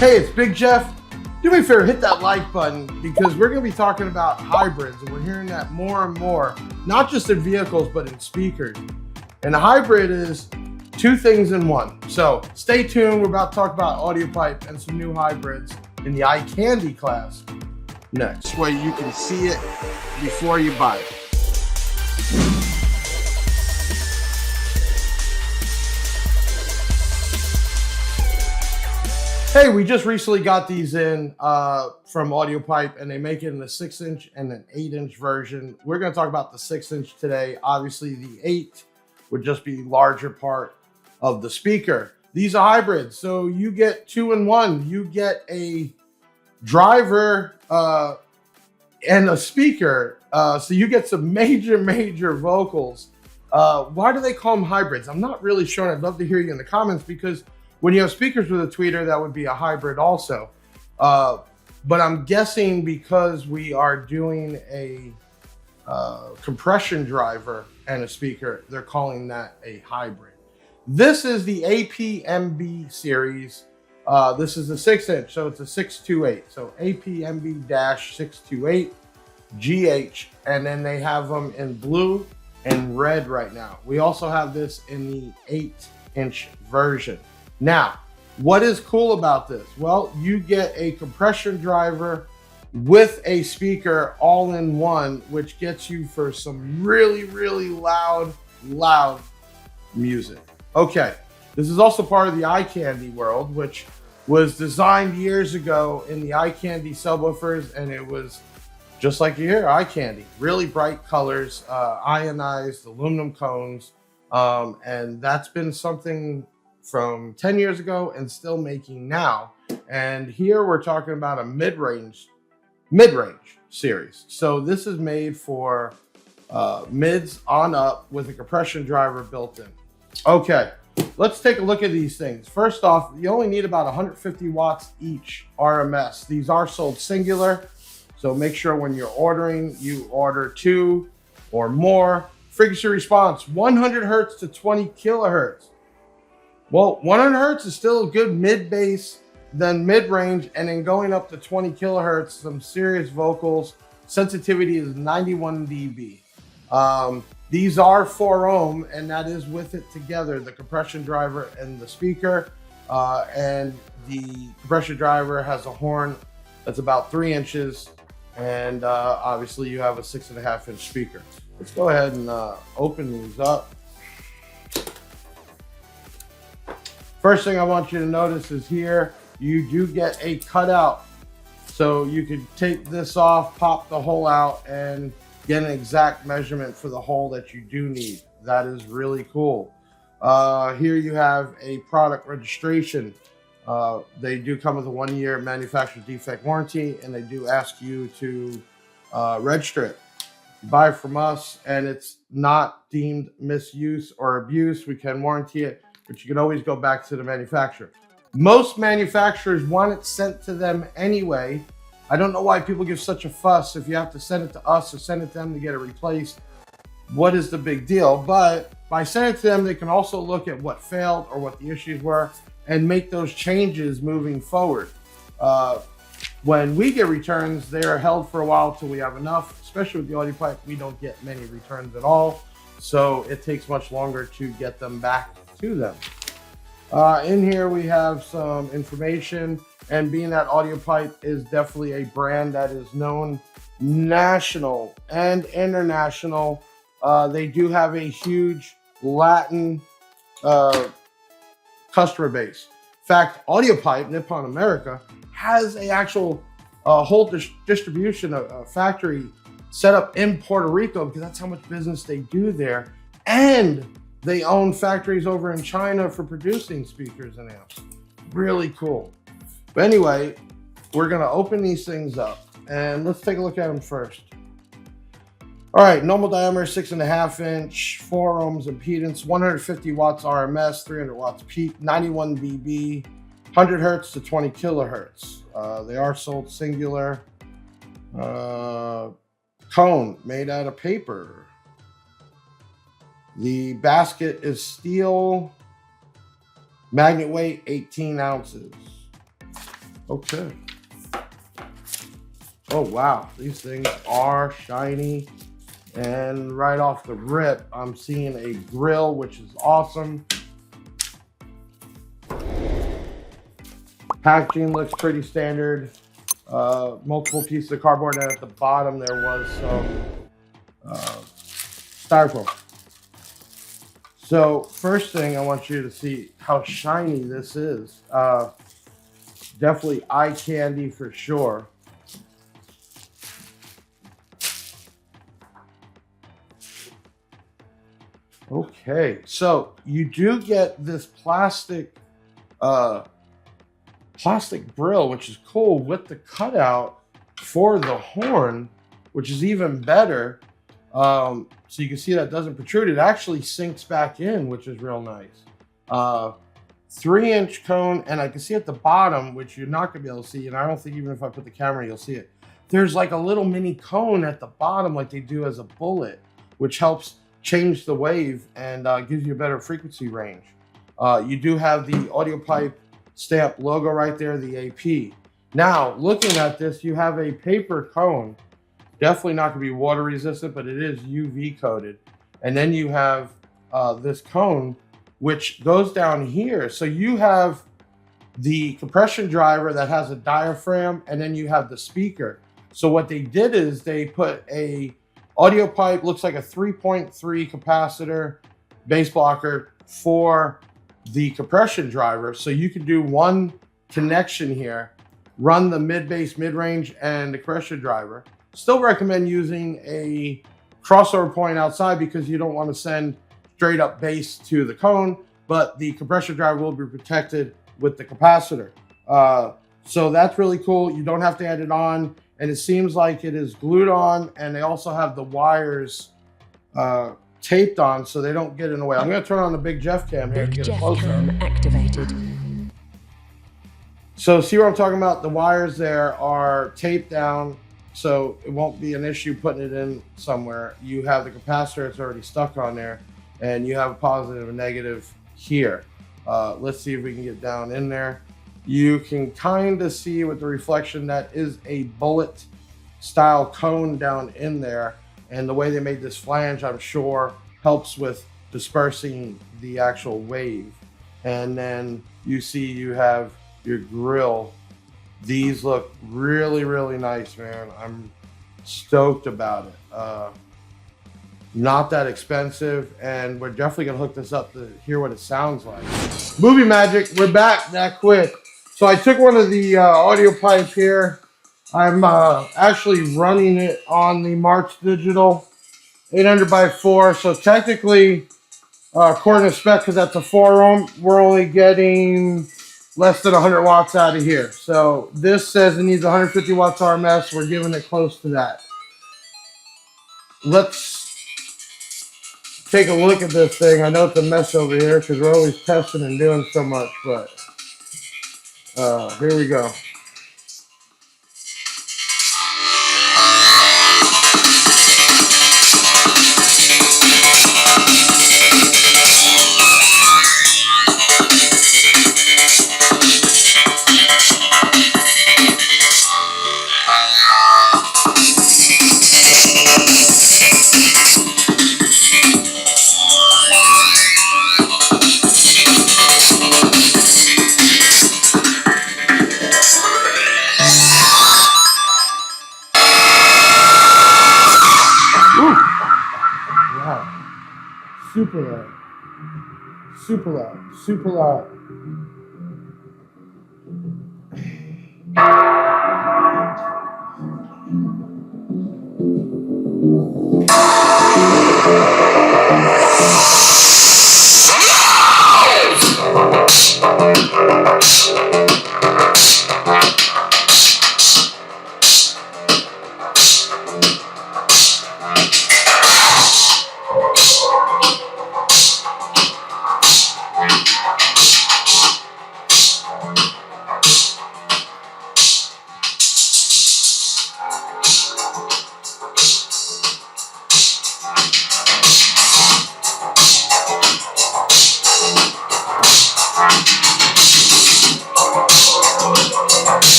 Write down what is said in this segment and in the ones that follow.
Hey, it's Big Jeff. Do me a favor, hit that like button because we're going to be talking about hybrids, and we're hearing that more and more, not just in vehicles, but in speakers. And a hybrid is two things in one. So stay tuned. We're about to talk about Audiopipe and some new hybrids in the eye candy class next. This way you can see it before you buy it. Hey, we just recently got these in from Audiopipe, and they make it in a 6-inch and an 8-inch version. We're going to talk about the 6-inch today. Obviously, the 8 would just be larger part of the speaker. These are hybrids, so you get 2-in-1. You get a driver and a speaker, so you get some major vocals. Why do they call them hybrids? I'm not really sure. I'd love to hear you in the comments, because when you have speakers with a tweeter, that would be a hybrid also. But I'm guessing because we are doing a compression driver and a speaker, they're calling that a hybrid. This is the APMB series. This is a 6-inch, so it's a 628. So APMB-628GH, and then they have them in blue and red right now. We also have this in the 8-inch version. Now, what is cool about this? Well, you get a compression driver with a speaker all in one, which gets you for some really loud music. Okay, this is also part of the eye candy world, which was designed years ago in the eye candy subwoofers, and it was just like you hear, eye candy, really bright colors, ionized aluminum cones, and that's been something from 10 years ago and still making now. And here we're talking about a mid-range series. So this is made for mids on up with a compression driver built in. Okay, let's take a look at these things. First off, you only need about 150 watts each RMS. These are sold singular, so make sure when you're ordering, you order 2 or more. Frequency response, 100 hertz to 20 kilohertz. Well, 100 hertz is still a good mid-bass, then mid-range, and then going up to 20 kilohertz, some serious vocals. Sensitivity is 91 dB. These are 4 ohm, and that is with it together, the compression driver and the speaker. And the compression driver has a horn that's about 3 inches, and obviously you have a 6.5-inch speaker. Let's go ahead and open these up. First thing I want you to notice is here, you do get a cutout. So you could take this off, pop the hole out, and get an exact measurement for the hole that you do need. That is really cool. Here you have a product registration. They do come with a 1-year manufacturer defect warranty, and they do ask you to register it. You buy it from us and it's not deemed misuse or abuse, we can warranty it, but you can always go back to the manufacturer. Most manufacturers want it sent to them anyway. I don't know why people give such a fuss if you have to send it to us or send it to them to get it replaced. What is the big deal? But by sending it to them, they can also look at what failed or what the issues were and make those changes moving forward. When we get returns, they are held for a while till we have enough. Especially with the Audiopipe, we don't get many returns at all, so it takes much longer to get them back to them. In here we have some information, and being that Audiopipe is definitely a brand that is known national and international, they do have a huge Latin customer base. In fact, Audiopipe Nippon America has a actual whole distribution factory set up in Puerto Rico, because that's how much business they do there. And they own factories over in China for producing speakers and amps. Really cool. But anyway, we're gonna open these things up and let's take a look at them first. All right, normal diameter, 6.5-inch, 4 ohms impedance, 150 watts RMS, 300 watts peak, 91 dB, 100 hertz to 20 kilohertz. They are sold singular. Cone made out of paper. The basket is steel. Magnet weight, 18 ounces. Okay. Oh wow, these things are shiny. And right off the rip, I'm seeing a grill, which is awesome. Packaging looks pretty standard. Multiple pieces of cardboard, and at the bottom there was some styrofoam. So first thing, I want you to see how shiny this is. Definitely eye candy for sure. Okay, so you do get this plastic grill, which is cool, with the cutout for the horn, which is even better. So you can see that doesn't protrude. It actually sinks back in, which is real nice. 3-inch cone, and I can see at the bottom, which you're not gonna be able to see, and I don't think even if I put the camera, you'll see it. There's like a little mini cone at the bottom, like they do as a bullet, which helps change the wave and gives you a better frequency range. You do have the Audiopipe stamp logo right there, the AP. Now, looking at this, you have a paper cone. Definitely not gonna be water resistant, but it is UV coated. And then you have this cone, which goes down here. So you have the compression driver that has a diaphragm, and then you have the speaker. So what they did is they put a Audiopipe, looks like a 3.3 capacitor bass blocker for the compression driver. So you can do one connection here, run the mid-bass, mid-range, and the compression driver. Still recommend using a crossover point outside because you don't want to send straight up bass to the cone, but the compression driver will be protected with the capacitor. So that's really cool. You don't have to add it on, and it seems like it is glued on, and they also have the wires taped on so they don't get in the way. I'm going to turn on the Big Jeff cam here to get a closer. Cam activated. So see what I'm talking about? The wires there are taped down, so it won't be an issue putting it in somewhere. You have the capacitor, it's already stuck on there, and you have a positive and negative here. Let's see if we can get down in there. You can kind of see with the reflection that is a bullet style cone down in there. And the way they made this flange, I'm sure, helps with dispersing the actual wave. And then you see you have your grill. These look really, really nice, man. I'm stoked about it. Not that expensive, and we're definitely gonna hook this up to hear what it sounds like. Movie magic, we're back that quick. So I took one of the Audiopipe here. I'm actually running it on the March Digital 800x4. So technically, according to spec, because that's a 4-ohm, we're only getting less than 100 watts out of here. So this says it needs 150 watts RMS. We're giving it close to that. Let's take a look at this thing. I know it's a mess over here because we're always testing and doing so much, but here we go. Super loud. Super loud. Super loud.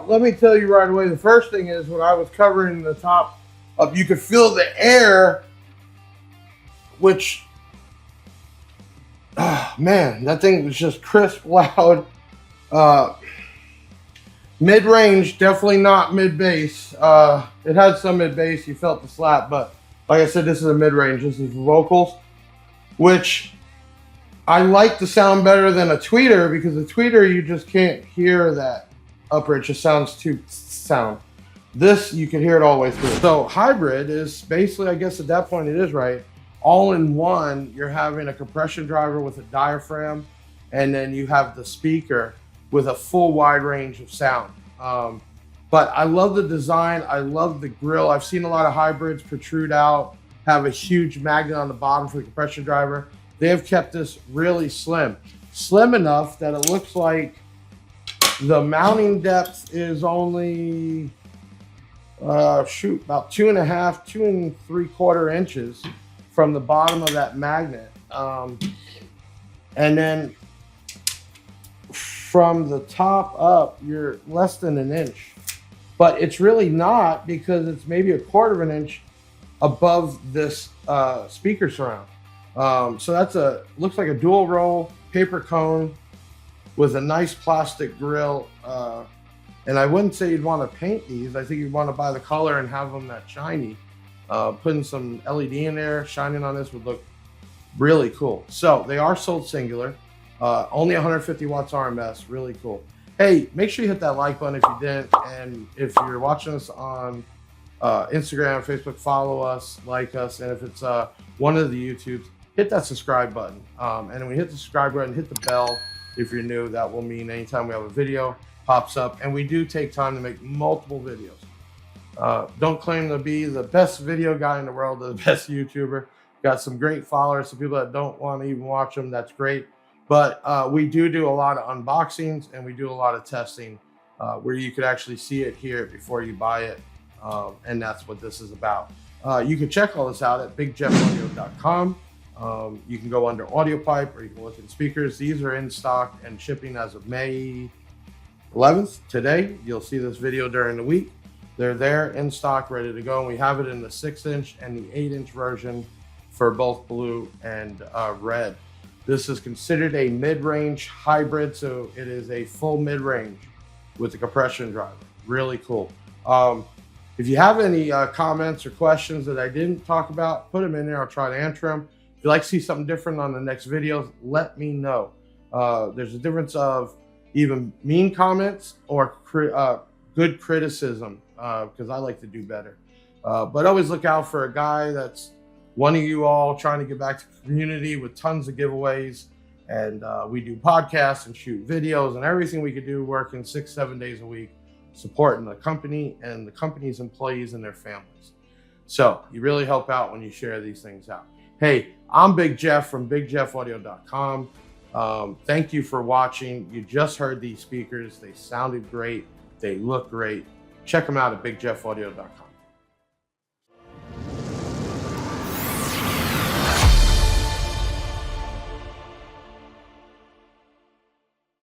Now, let me tell you right away, the first thing is when I was covering the top up, you could feel the air, which, man, that thing was just crisp, loud. Mid-range, definitely not mid-bass. It had some mid-bass, you felt the slap, but like I said, this is a mid-range. This is vocals, which I like to sound better than a tweeter, because a tweeter, you just can't hear that upper. It just sounds too sound. This, you can hear it all the way through. So hybrid is basically, I guess at that point it is right, all in one. You're having a compression driver with a diaphragm, and then you have the speaker with a full wide range of sound. But I love the design. I love the grill. I've seen a lot of hybrids protrude out, have a huge magnet on the bottom for the compression driver. They have kept this really slim. Slim enough that it looks like the mounting depth is only, about 2.5, 2 3/4 inches from the bottom of that magnet. And then from the top up, you're less than an inch. But it's really not, because it's maybe 1/4 inch above this speaker surround. So that's looks like a dual roll paper cone with a nice plastic grill. And I wouldn't say you'd want to paint these. I think you'd want to buy the color and have them that shiny. Putting some LED in there, shining on this would look really cool. So they are sold singular, only 150 watts RMS, really cool. Hey, make sure you hit that like button if you didn't. And if you're watching us on Instagram, Facebook, follow us, like us. And if it's one of the YouTubes, hit that subscribe button. And when you hit the subscribe button, hit the bell if you're new. That will mean anytime we have a video pops up. And we do take time to make multiple videos. Don't claim to be the best video guy in the world or the best YouTuber. Got some great followers, some people that don't want to even watch them. That's great. But we do a lot of unboxings, and we do a lot of testing where you could actually see it, hear it before you buy it. And that's what this is about. You can check all this out at bigjeffaudio.com. You can go under Audiopipe, or you can look at speakers. These are in stock and shipping as of May 11th, today. You'll see this video during the week. They're there in stock, ready to go. And we have it in the 6-inch and the 8-inch version for both blue and red. This is considered a mid-range hybrid, so it is a full mid-range with the compression driver. Really cool. If you have any comments or questions that I didn't talk about, put them in there. I'll try to answer them. If you'd like to see something different on the next videos, let me know. There's a difference of even mean comments or good criticism, because I like to do better. But always look out for a guy that's one of you all trying to get back to the community with tons of giveaways. And we do podcasts and shoot videos and everything we could do, working 6-7 days a week, supporting the company and the company's employees and their families. So you really help out when you share these things out. Hey, I'm Big Jeff from bigjeffaudio.com. Thank you for watching. You just heard these speakers. They sounded great. They look great. Check them out at bigjeffaudio.com.